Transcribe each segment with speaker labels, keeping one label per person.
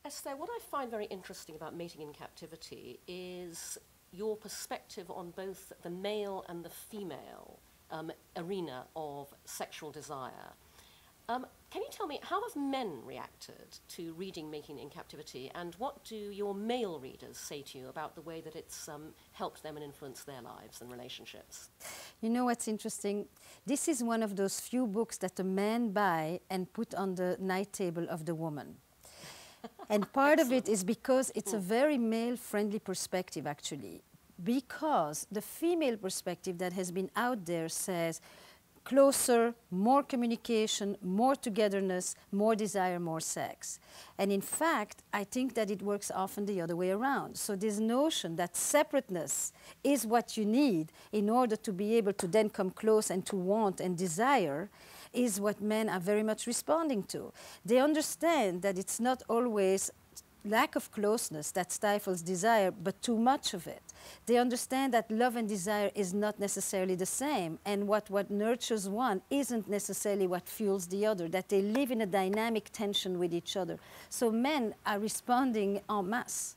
Speaker 1: Esther, what I find very interesting about Mating in Captivity is your perspective on both the male and the female arena of sexual desire. Can you tell me, how have men reacted to reading Mating in Captivity, and what do your male readers say to you about the way that it's helped them and influenced their lives and relationships?
Speaker 2: You know what's interesting? This is one of those few books that a man buy and put on the night table of the woman. And part of it is because it's a very male-friendly perspective, actually. Because the female perspective that has been out there says, closer, more communication, more togetherness, more desire, more sex. And in fact, I think that it works often the other way around. So this notion that separateness is what you need in order to be able to then come close and to want and desire is what men are very much responding to. They understand that it's not always lack of closeness that stifles desire, but too much of it. They understand that love and desire is not necessarily the same, and what nurtures one isn't necessarily what fuels the other, that they live in a dynamic tension with each other. So men are responding en masse.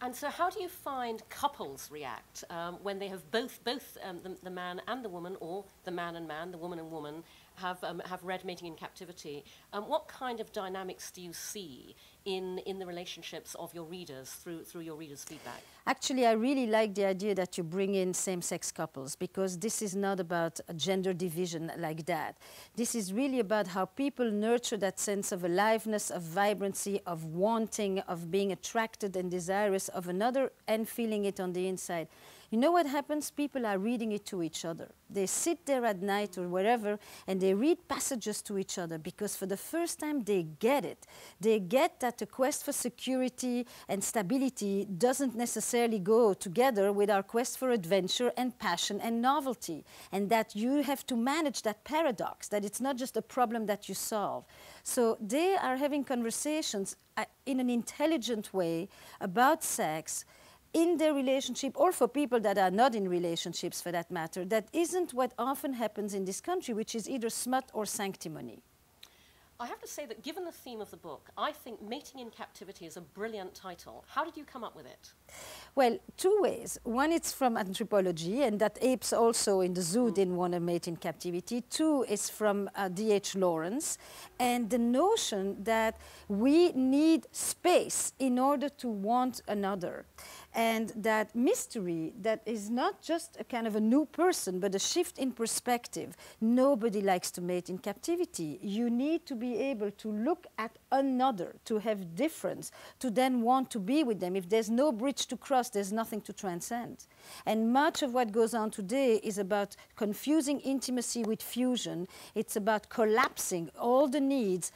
Speaker 1: And so how do you find couples react when they have both the man and the woman, or the man and man, the woman and woman, have read Mating in Captivity? What kind of dynamics do you see in the relationships of your readers through your readers' feedback?
Speaker 2: Actually, I really like the idea that you bring in same-sex couples, because this is not about a gender division like that. This is really about how people nurture that sense of aliveness, of vibrancy, of wanting, of being attracted and desirous of another and feeling it on the inside. You know what happens? People are reading it to each other. They sit there at night or wherever and they read passages to each other because for the first time they get it. They get that the quest for security and stability doesn't necessarily go together with our quest for adventure and passion and novelty, and that you have to manage that paradox, that it's not just a problem that you solve. So they are having conversations in an intelligent way about sex in their relationship, or for people that are not in relationships for that matter. That isn't what often happens in this country, which is either smut or sanctimony.
Speaker 1: I have to say that given the theme of the book, I think Mating in Captivity is a brilliant title. How did you come up with it?
Speaker 2: Well, two ways. One, it's from anthropology, and that apes also in the zoo didn't want to mate in captivity. Two is from D.H. Lawrence, and the notion that we need space in order to want another. And that mystery that is not just a kind of a new person, but a shift in perspective. Nobody likes to mate in captivity. You need to be able to look at another, to have difference, to then want to be with them. If there's no bridge to cross, there's nothing to transcend. And much of what goes on today is about confusing intimacy with fusion. It's about collapsing all the needs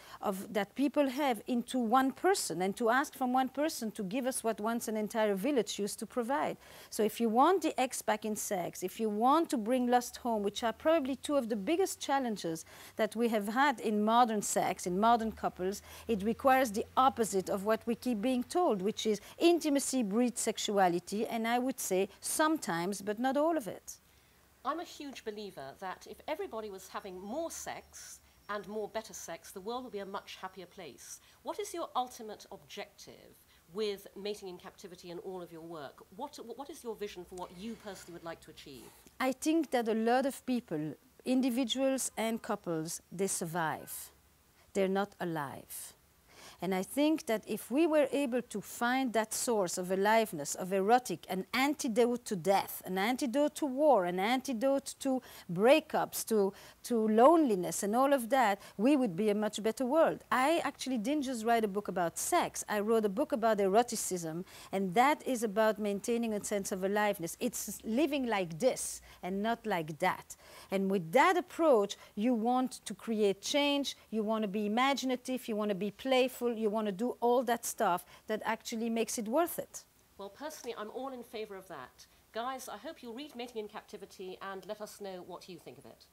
Speaker 2: that people have into one person, and to ask from one person to give us what once an entire village used to provide. So if you want the X back in sex, if you want to bring lust home, which are probably two of the biggest challenges that we have had in modern sex, in modern couples, it requires the opposite of what we keep being told, which is intimacy breeds sexuality, and I would say sometimes, but not all of it.
Speaker 1: I'm a huge believer that if everybody was having more sex and more better sex, the world would be a much happier place. What is your ultimate objective with Mating in Captivity and all of your work? What is your vision for what you personally would like to achieve?
Speaker 2: I think that a lot of people, individuals and couples, they survive. They're not alive. And I think that if we were able to find that source of aliveness, of erotic, an antidote to death, an antidote to war, an antidote to breakups, to loneliness and all of that, we would be a much better world. I actually didn't just write a book about sex. I wrote a book about eroticism, and that is about maintaining a sense of aliveness. It's living like this and not like that. And with that approach, you want to create change, you want to be imaginative, you want to be playful, you want to do all that stuff that actually makes it worth it.
Speaker 1: Well, personally, I'm all in favor of that. Guys, I hope you'll read Mating in Captivity and let us know what you think of it.